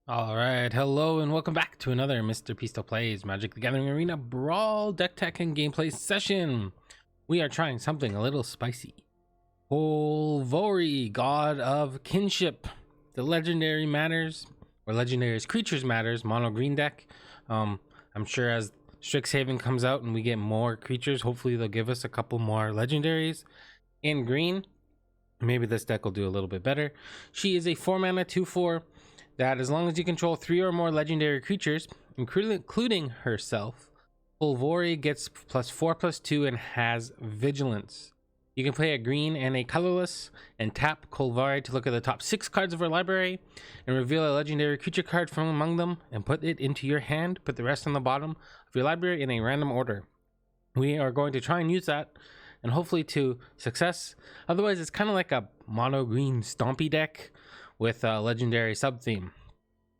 All right, hello and welcome back to another Mr. Pisto Plays Magic the Gathering Arena Brawl deck tech and gameplay session. We are trying something a little spicy. Kolvori, God of Kinship, the Legendary Matters, or Legendary's Creatures Matters, mono green deck. I'm sure as Strixhaven comes out and we get more creatures, hopefully they'll give us a couple more legendaries in green. Maybe this deck will do a little bit better. She is a 4-mana 2/4 that as long as you control 3 or more legendary creatures, including herself, Kolvori gets +4/+2 and has vigilance. You can play a green and a colorless and tap Kolvori to look at the top 6 cards of her library and reveal a legendary creature card from among them and put it into your hand. Put the rest on the bottom of your library in a random order. We are going to try and use that and hopefully to success. Otherwise, it's kind of like a mono green stompy deck with a legendary sub theme.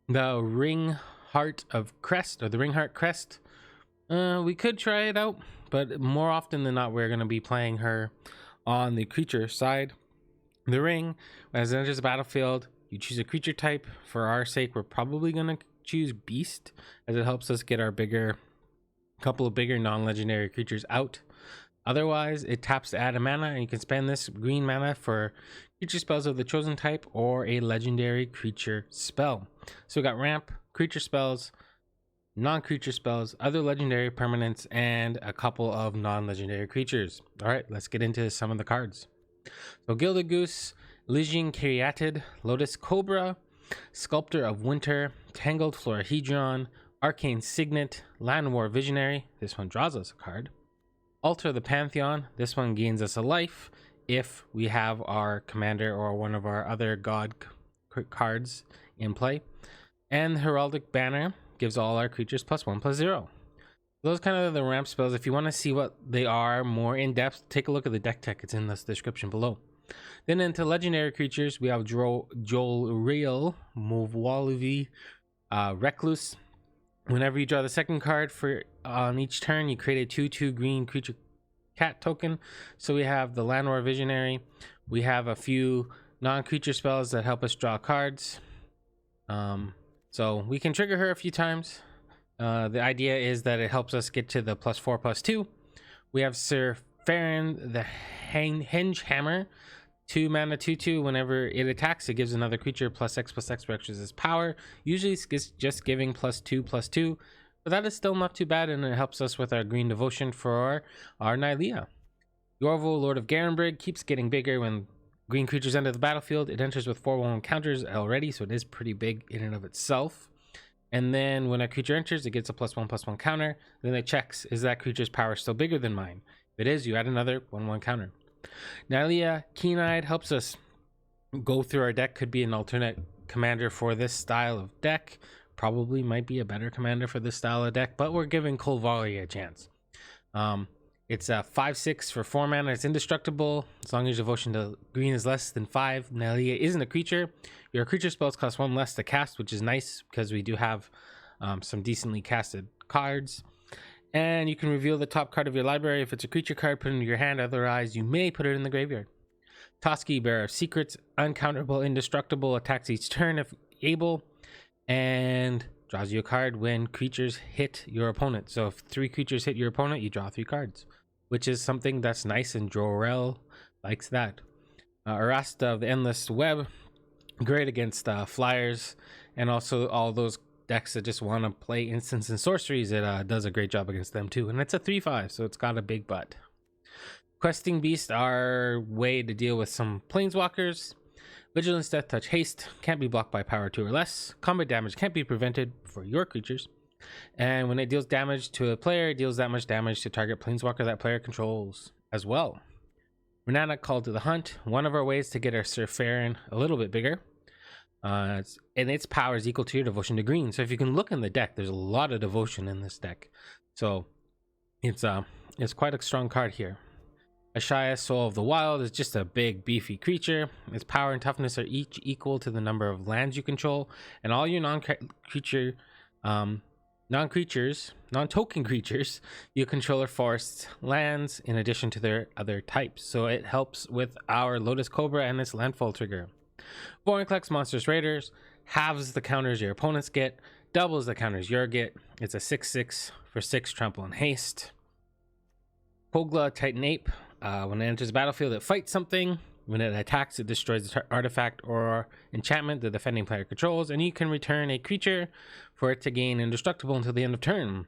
The Ring Heart of Crest, or the Ring Heart Crest, we could try it out, but more often than not we're going to be playing her on the creature side. The ring, as it enters the battlefield, you choose a creature type. For our sake, we're probably going to choose Beast, as it helps us get our couple of bigger non-legendary creatures out. Otherwise, it taps to add a mana, and you can spend this green mana for creature spells of the chosen type or a legendary creature spell. So we got ramp, creature spells, non-creature spells, other legendary permanents, and a couple of non-legendary creatures. All right, let's get into some of the cards. So Gilded Goose, Elysian Caryatid, Lotus Cobra, Sculptor of Winter, Tangled Florahedron, Arcane Signet, Land War Visionary. This one draws us a card. Altar the Pantheon. This one gains us a life if we have our commander or one of our other god cards in play. And Heraldic Banner gives all our creatures +1/+0. Those kind of the ramp spells. If you want to see what they are more in depth, take a look at the deck tech. It's in the description below. Then into legendary creatures, we have Joel Real, Movwalivi, Recluse. Whenever you draw the second card on each turn, you create a 2/2 green creature cat token. So we have the Land War Visionary. We have a few non-creature spells that help us draw cards. So we can trigger her a few times. The idea is that it helps us get to the +4/+2. We have Sir Farron, the Henge Hammer. 2 mana 2/2. Whenever it attacks, it gives another creature +X/+X for extras as power. Usually it's just giving +2/+2, but that is still not too bad, and it helps us with our green devotion for our Nylea. Yorvil, Lord of Garenbrig, keeps getting bigger when green creatures enter the battlefield. It enters with 4/1 counters already, so it is pretty big in and of itself. And then when a creature enters, it gets a +1/+1 counter. Then it checks, is that creature's power still bigger than mine? If it is, you add another 1/1 counter. Nylea, Keen-Eyed, helps us go through our deck. Could be an alternate commander for this style of deck. Probably might be a better commander for this style of deck, but we're giving Kolvori a chance. It's a 5/6 for 4 mana. It's indestructible as long as your devotion to green is less than 5. Nylea isn't a creature. Your creature spells cost 1 less to cast, which is nice because we do have some decently casted cards. And you can reveal the top card of your library. If it's a creature card, put it into your hand. Otherwise, you may put it in the graveyard. Toski, Bearer of Secrets, uncounterable, indestructible, attacks each turn if able, and draws you a card when creatures hit your opponent. So if 3 creatures hit your opponent, you draw 3 cards, which is something that's nice, and Jorel likes that. Arasta of the Endless Web, great against flyers, and also all those decks that just want to play instants and sorceries. It does a great job against them too, and it's a 3/5, so it's got a big butt. Questing Beast, our way to deal with some planeswalkers. Vigilance, Death Touch, Haste, can't be blocked by power 2 or less. Combat damage can't be prevented for your creatures, and when it deals damage to a player, it deals that much damage to target planeswalker that player controls as well. Renana, Call to the Hunt, one of our ways to get our Sir Farron a little bit bigger. And its power is equal to your devotion to green. So if you can look in the deck, there's a lot of devotion in this deck. So it's quite a strong card here. Ashaya, Soul of the Wild, is just a big beefy creature. Its power and toughness are each equal to the number of lands you control, and all your non-token creatures you control are forests, lands, in addition to their other types. So it helps with our Lotus Cobra and its landfall trigger. Vorinclex, Monstrous Raiders, halves the counters your opponents get, doubles the counters you get. It's a 6/6 for 6 trample and haste. Kogla Titan Ape. When it enters the battlefield, it fights something. When it attacks, it destroys the artifact or enchantment the defending player controls, and you can return a creature for it to gain indestructible until the end of turn.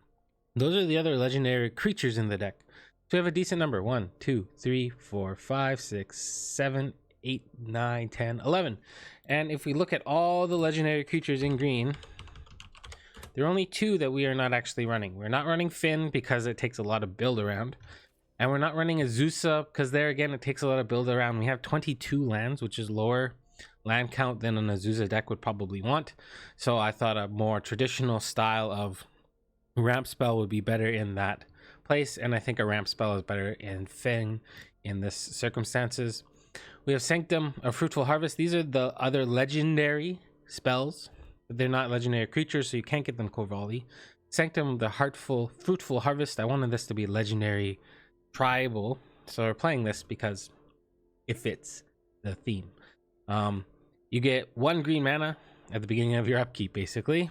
Those are the other legendary creatures in the deck. So we have a decent number. 1, 2, 3, 4, 5, 6, 7, 8, 9, 10, 11. And if we look at all the legendary creatures in green, there are only 2 that we are not actually running. We're not running Finn because it takes a lot of build around. And we're not running Azusa because there again it takes a lot of build around. We have 22 lands, which is lower land count than an Azusa deck would probably want. So I thought a more traditional style of ramp spell would be better in that place, and I think a ramp spell is better in Finn in this circumstances. We have Sanctum, a Fruitful Harvest. These are the other legendary spells. They're not legendary creatures, so you can't get them Kolvori. Sanctum, the Fruitful Harvest. I wanted this to be legendary tribal, so we're playing this because it fits the theme. You get 1 green mana at the beginning of your upkeep, basically.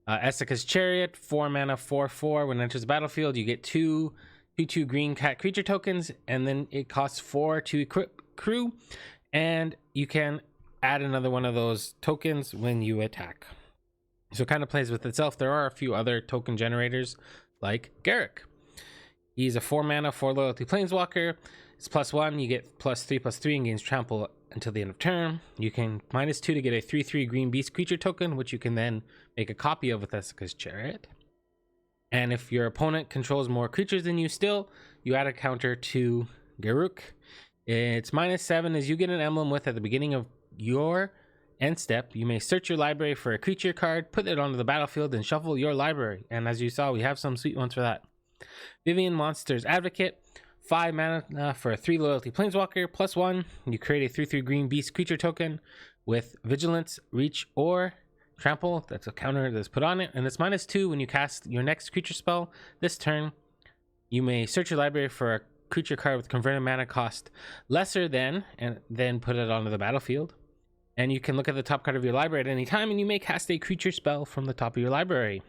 Essica's Chariot, 4 mana, 4/4. When it enters the battlefield, you get 2 green cat creature tokens, and then it costs 4 to equip crew, and you can add another one of those tokens when you attack. So it kind of plays with itself. There are a few other token generators like Garruck. He's a 4 mana, 4 loyalty planeswalker. It's +1. You get +3/+3 and gains trample until the end of turn. You can -2 to get a 3/3 green beast creature token, which you can then make a copy of with Essica's Chariot. And if your opponent controls more creatures than you still, you add a counter to Garruck. It's -7 as you get an emblem with at the beginning of your end step. You may search your library for a creature card, put it onto the battlefield, and shuffle your library. And as you saw, we have some sweet ones for that. Vivian Monster's Advocate, 5 mana for a 3 loyalty planeswalker, +1. You create a 3/3 green beast creature token with vigilance, reach, or trample. That's a counter that's put on it, and it's -2 when you cast your next creature spell this turn. You may search your library for a creature card with converted mana cost lesser than, and then put it onto the battlefield. And you can look at the top card of your library at any time, and you may cast a creature spell from the top of your library.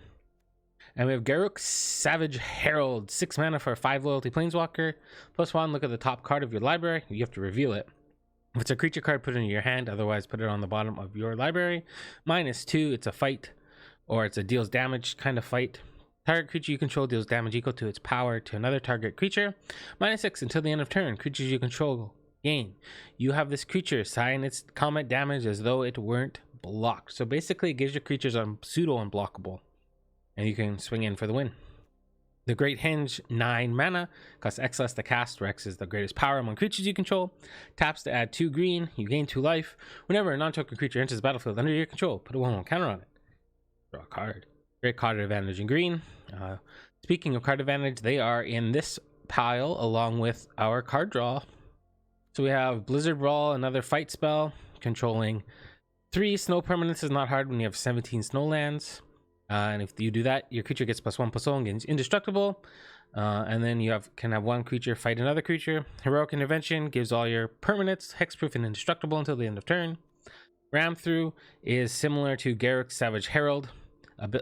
And we have Garruck Savage Herald, 6 mana for a 5 loyalty planeswalker, +1. Look at the top card of your library. You have to reveal it. If it's a creature card, put it in your hand. Otherwise, put it on the bottom of your library. -2. It's a fight, or it's a deals damage kind of fight. Target creature you control deals damage equal to its power to another target creature. -6 until the end of turn. Creatures you control gain. You have this creature sign its combat damage as though it weren't blocked. So basically, it gives your creatures pseudo unblockable, and you can swing in for the win. The Great Henge, 9 mana, costs X less to cast, where X is the greatest power among creatures you control. Taps to add 2 green, you gain 2 life. Whenever a non-token creature enters the battlefield under your control, put a 1/1 counter on it. Draw a card. Great card advantage in green. Speaking of card advantage, they are in this pile along with our card draw. So we have Blizzard Brawl, another fight spell, controlling 3 snow permanents is not hard when you have 17 snow lands. And if you do that, your creature gets +1/+0 and gains indestructible. And then you can have 1 creature fight another creature. Heroic Intervention gives all your permanents hexproof and indestructible until the end of turn. Ram Through is similar to Garruck's Savage Herald.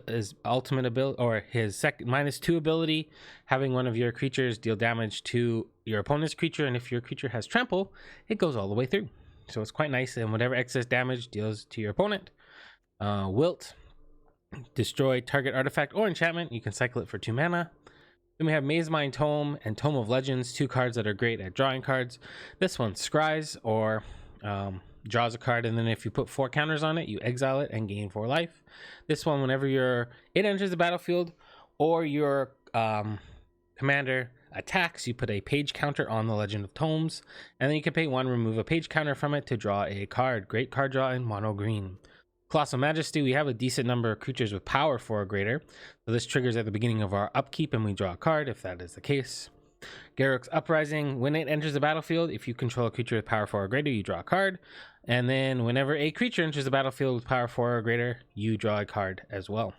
His ultimate ability, or his -2 ability, having one of your creatures deal damage to your opponent's creature, and if your creature has trample, it goes all the way through. So it's quite nice, and whatever excess damage deals to your opponent. Wilt, destroy target artifact or enchantment. You can cycle it for 2 mana. Then we have Maze Mine Tome and Tome of Legends, 2 cards that are great at drawing cards. This one scries or draws a card, and then if you put 4 counters on it, you exile it and gain 4 life. This one, whenever it enters the battlefield or your commander attacks, you put a page counter on the Legend of Tomes, and then you can pay 1, remove a page counter from it to draw a card. Great card draw in mono green. Colossal Majesty, we have a decent number of creatures with power 4 or greater, so this triggers at the beginning of our upkeep and we draw a card if that is the case. Garruck's Uprising, when it enters the battlefield, if you control a creature with power 4 or greater, you draw a card. And then whenever a creature enters the battlefield with power 4 or greater, you draw a card as well.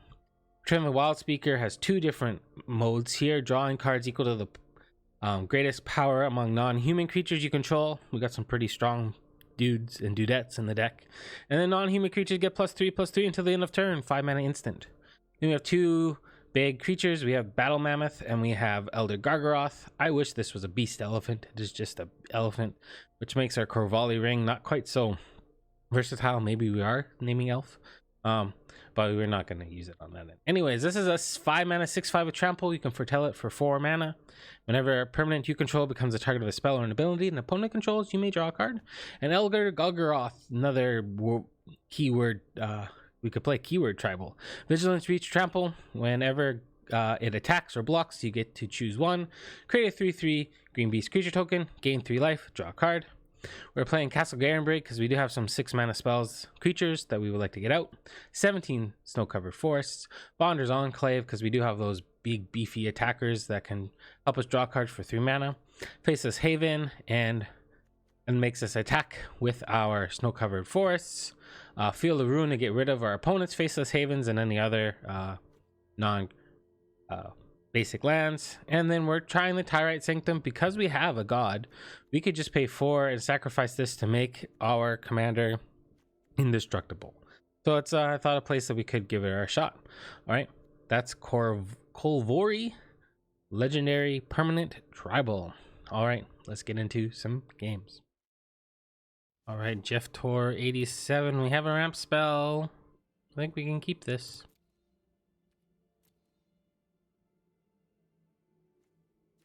Trim the Wild Speaker has 2 different modes here. Drawing cards equal to the greatest power among non-human creatures you control. We got some pretty strong dudes and dudettes in the deck. And then non-human creatures get +3/+3 until the end of turn, 5 mana instant. Then we have 2 big creatures. We have Battle Mammoth and we have Elder Gargaroth. I wish this was a beast elephant. It is just a elephant, which makes our Kolvori ring not quite so versatile. Maybe we are naming elf, but we're not going to use it on that end. Anyways, this is a 5 mana 6/5 with trample. You can foretell it for 4 mana. Whenever a permanent you control becomes the target of a spell or an ability an opponent controls, you may draw a card. And Elder Gargaroth, another keyword, we could play keyword tribal. Vigilance, reach, trample. Whenever it attacks or blocks, you get to choose one. Create a 3/3 green beast creature token, gain 3 life, draw a card. We're playing Castle Garenbrig because we do have some 6 mana spells creatures that we would like to get out. 17 snow covered forests. Bonder's Enclave because we do have those big beefy attackers that can help us draw cards for 3 mana. Faceless Haven and makes us attack with our snow covered forests. Field of Ruin to get rid of our opponent's Faceless Havens and any other non basic lands. And then we're trying the Tyrite Sanctum because we have a god. We could just pay 4 and sacrifice this to make our commander indestructible. So it's I thought a place that we could give it our shot. All right, that's Kolvori, legendary permanent tribal. All right, let's get into some games. All right, Jeff Tor 87. We have a ramp spell. I think we can keep this.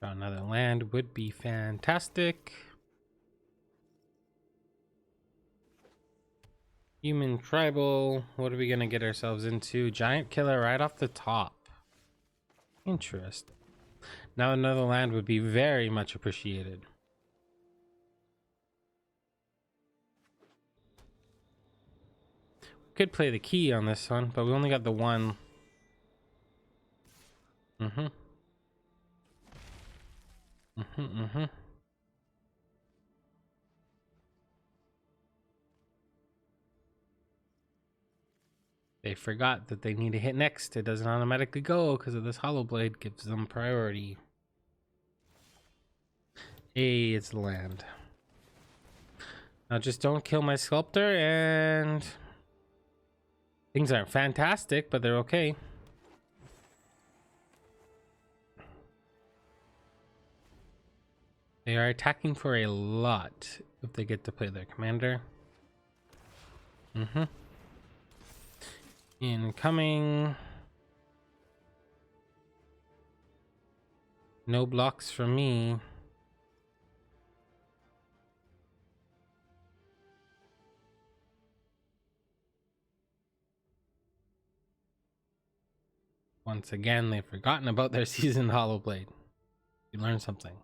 Another land would be fantastic. Human tribal. What are we gonna get ourselves into? Giant killer right off the top. Interesting. Now another land would be very much appreciated. We could play the key on this one, but we only got the one. They forgot that they need to hit next. It doesn't automatically go because of this Hollow Blade gives them priority. Hey, it's land. Now just don't kill my sculptor and things aren't fantastic, but they're okay. They are attacking for a lot if they get to play their commander. Incoming. No blocks from me. Once again, they've forgotten about their Seasoned Hollow Blade. You learned something.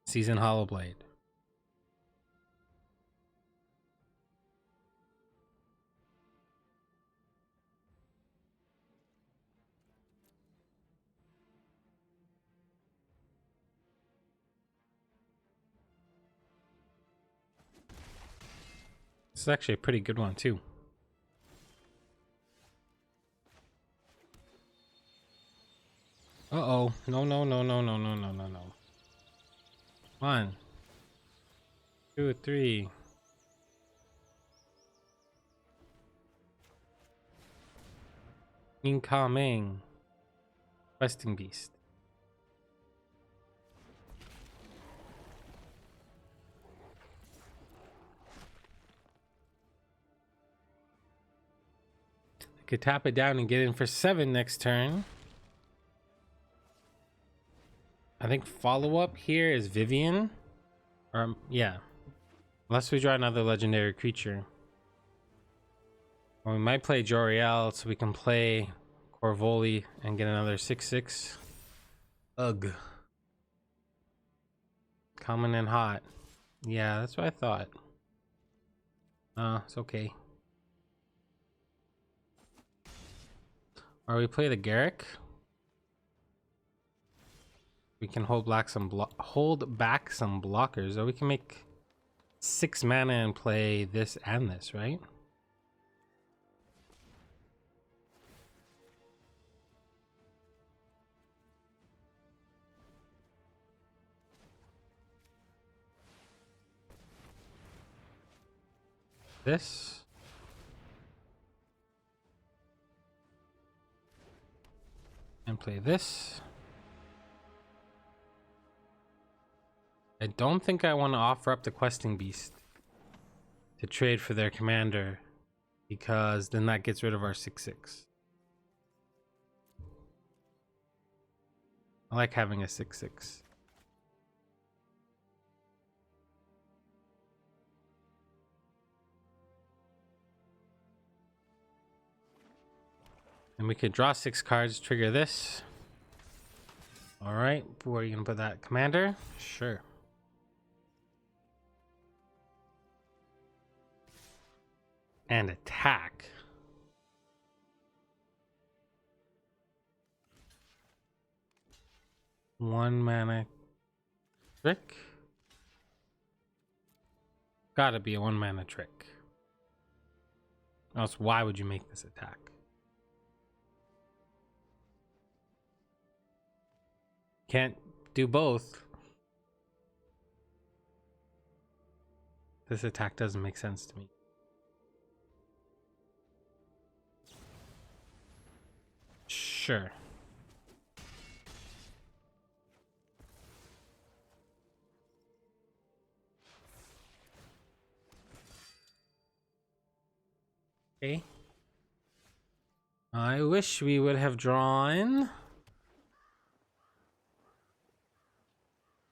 Seasoned Hollow Blade. This is actually a pretty good one too. Uh-oh. No, no, no, no, no, no, no, no, no. 1, 2, 3. Incoming. Questing Beast. I could tap it down and get in for 7 next turn. I think follow-up here is Vivian. Or, yeah. Unless we draw another legendary creature. Well, we might play Joriel so we can play Kolvori and get another 6/6. Ugh. Coming in hot. Yeah, that's what I thought. It's okay. Or we play the Garruck. We can hold back some blockers, or we can make 6 mana and play this and this, right? this. And play this. I don't think I want to offer up the questing beast to trade for their commander, because then that gets rid of our 6/6. I like having a 6/6. And we could draw 6 cards, trigger this. All right, where are you gonna put that? Commander? Sure. And attack. One mana trick. Gotta be a 1 mana trick. Else, why would you make this attack? Can't do both. This attack doesn't make sense to me. Sure. Okay. I wish we would have drawn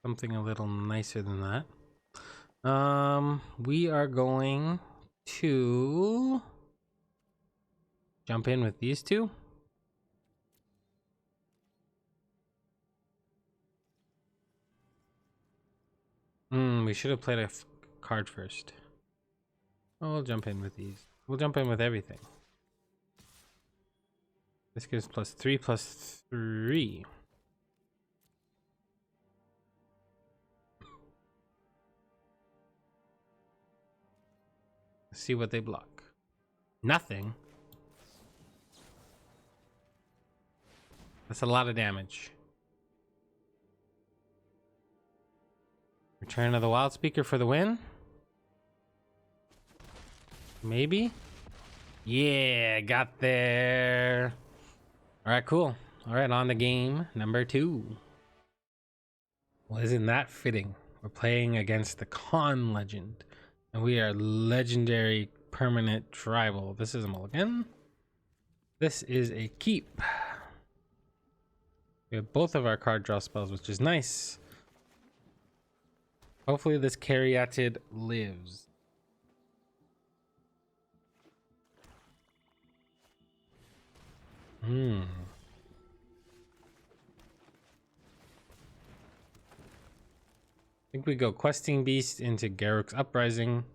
something a little nicer than that. We are going to jump in with these two. We should have played a card first. Oh, we'll jump in with these. We'll jump in with everything. This gives +3/+3. Let's see what they block. Nothing. That's a lot of damage. Return of the Wild Speaker for the win. Maybe. Yeah, got there. All right, cool. All right, on the game number 2. Well, isn't that fitting? We're playing against the Con Legend, and we are legendary permanent tribal. This is a mulligan. This is a keep. We have both of our card draw spells, which is nice. Hopefully this Caryatid lives. I think we go Questing Beast into Garruck's Uprising.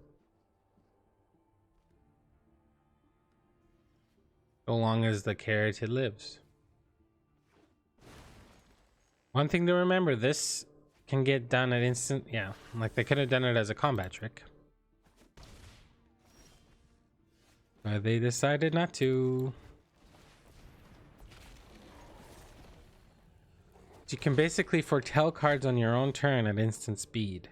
So long as the Caryatid lives. One thing to remember, this can get done at instant. Yeah, like they could have done it as a combat trick. But they decided not to. You can basically foretell cards on your own turn at instant speed.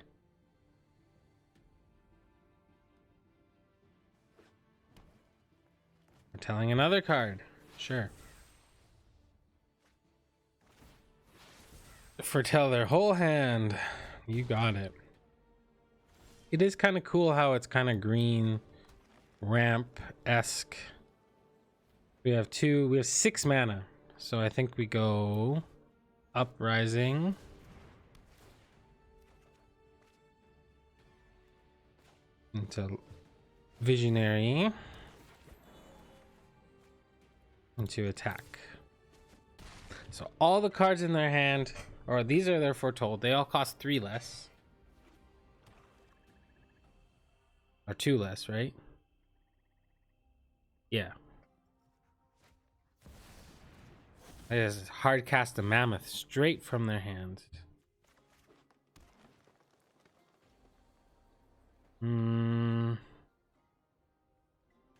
Foretelling another card. Sure. Foretell their whole hand. You got it. It is kind of cool how it's kind of green ramp-esque. We have 6 mana. So I think we go Uprising. Into Visionary. Into attack. So all the cards in their hand, or these are their foretold, they all cost 3 less. Or 2 less, right? Yeah. I just hard cast a mammoth straight from their hand.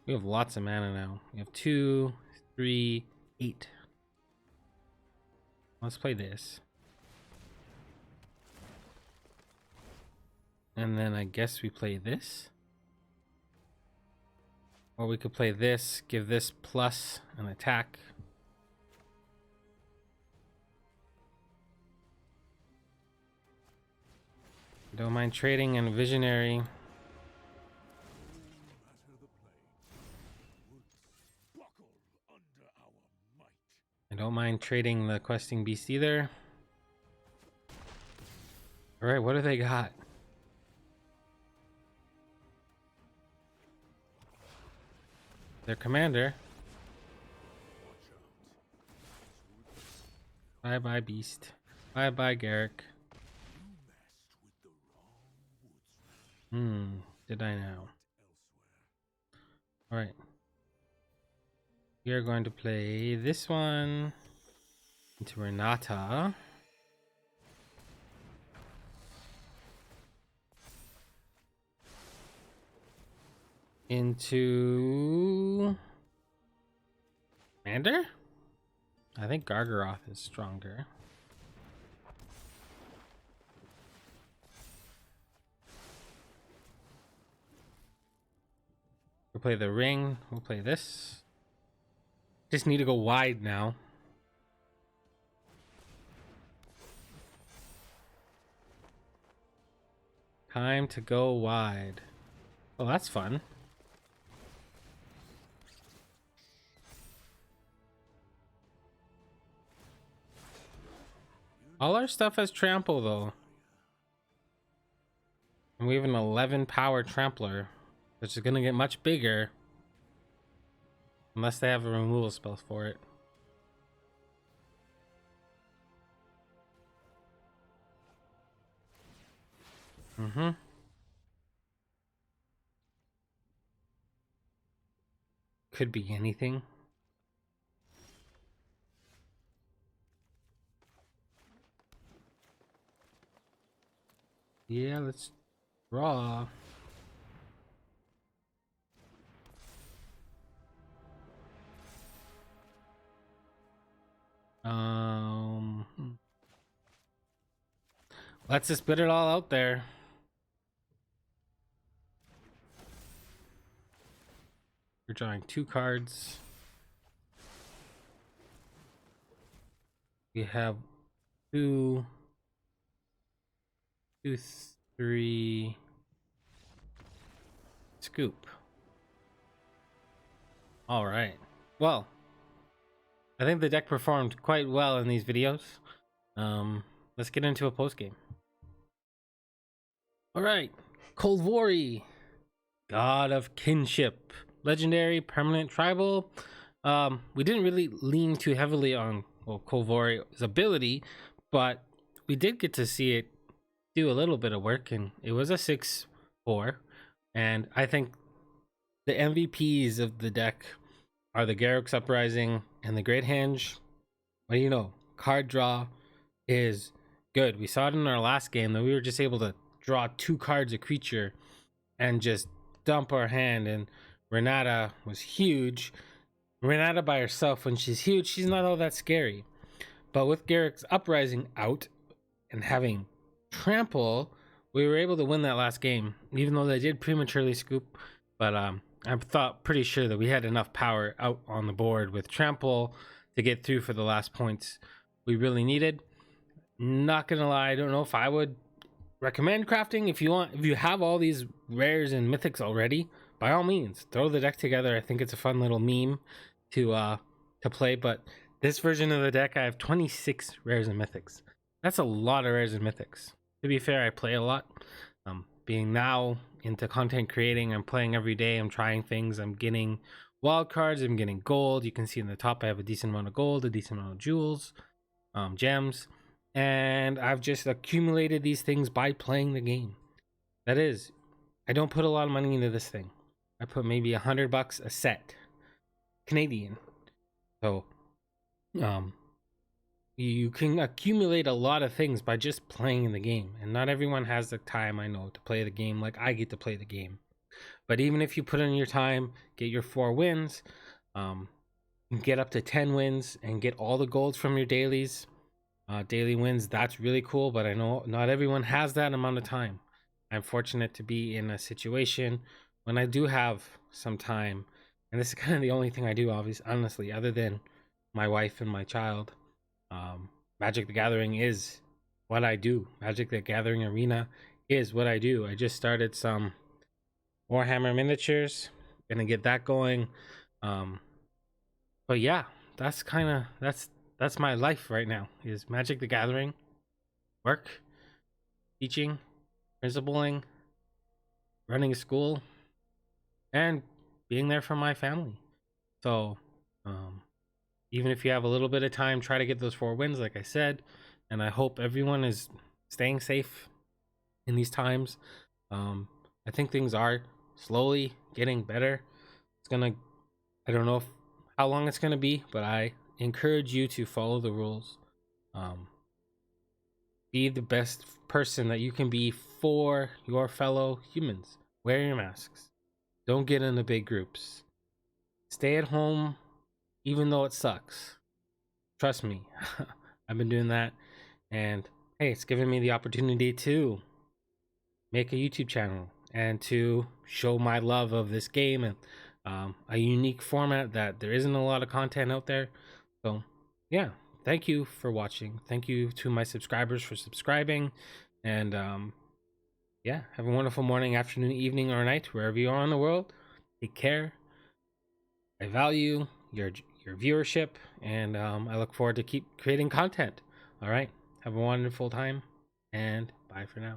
We have lots of mana now. We have 2, 3, 8. Let's play this. And then I guess we play this. Or we could play this, give this plus an attack. Don't mind trading and visionary. I don't mind trading the questing beast either. All right, what do they got? Their commander. Bye bye beast. Bye bye Garruck. Did I now? All right. We are going to play this one into Renata. Into Commander? I think Garguroth is stronger. We'll play the ring. We'll play this. Just need to go wide now. Time to go wide. Oh, that's fun. All our stuff has trample though. And we have an 11 power trampler, which is gonna get much bigger. Unless they have a removal spell for it. Could be anything. Yeah, let's draw. Let's just put it all out there. We're drawing 2 cards. We have 2, 3 scoop. All right. Well, I think the deck performed quite well in these videos. Let's get into a post game. All right, Kolvori, God of Kinship, legendary, permanent, tribal. We didn't really lean too heavily on Kolvori's ability, but we did get to see it do a little bit of work, and it was a 6/4. And I think the MVPs of the deck are the Garruck's Uprising and the Great Henge. What do you know? Card draw is good. We saw it in our last game that we were just able to draw 2 cards a creature and just dump our hand, and Renata was huge. Renata by herself, when she's huge, she's not all that scary. But with Garruck's Uprising out and having trample, we were able to win that last game, even though they did prematurely scoop. But I'm pretty sure that we had enough power out on the board with trample to get through for the last points we really needed. Not gonna lie, I don't know if I would recommend crafting. If you have all these rares and mythics already, by all means throw the deck together. I think it's a fun little meme to play. But this version of the deck, I have 26 rares and mythics. That's a lot of rares and mythics. To be fair, I play a lot. Being now into content creating, I'm playing every day. I'm trying things. I'm getting wild cards. I'm getting gold. You can see in the top I have a decent amount of gold, a decent amount of jewels, gems. And I've just accumulated these things by playing the game. That is, I don't put a lot of money into this thing. I put maybe $100 a set, Canadian. So, you can accumulate a lot of things by just playing the game. And not everyone has the time, I know, to play the game like I get to play the game. But even if you put in your time, get your 4 wins, get up to 10 wins, and get all the golds from your dailies. Daily wins, that's really cool, but I know not everyone has that amount of time. I'm fortunate to be in a situation when I do have some time And this is kind of the only thing I do, obviously, honestly, other than my wife and my child. Magic the Gathering is what I do. Magic the Gathering Arena is what I do. I just started some Warhammer miniatures, gonna get that going. But yeah, that's kind of that's my life right now, is Magic the Gathering, work, teaching, principaling, running a school, and being there for my family. So even if you have a little bit of time, try to get those 4 wins, like I said. And I hope everyone is staying safe in these times. I think things are slowly getting better. I don't know how long it's gonna be, but I encourage you to follow the rules. Be the best person that you can be for your fellow humans. Wear your masks. Don't get into big groups. Stay at home, even though it sucks. Trust me, I've been doing that, and hey, it's given me the opportunity to make a YouTube channel and to show my love of this game and a unique format that there isn't a lot of content out there. So yeah, thank you for watching. Thank you to my subscribers for subscribing, and yeah, have a wonderful morning, afternoon, evening, or night, wherever you are in the world. Take care. I value your viewership, and I look forward to keep creating content. All right, have a wonderful time, and bye for now.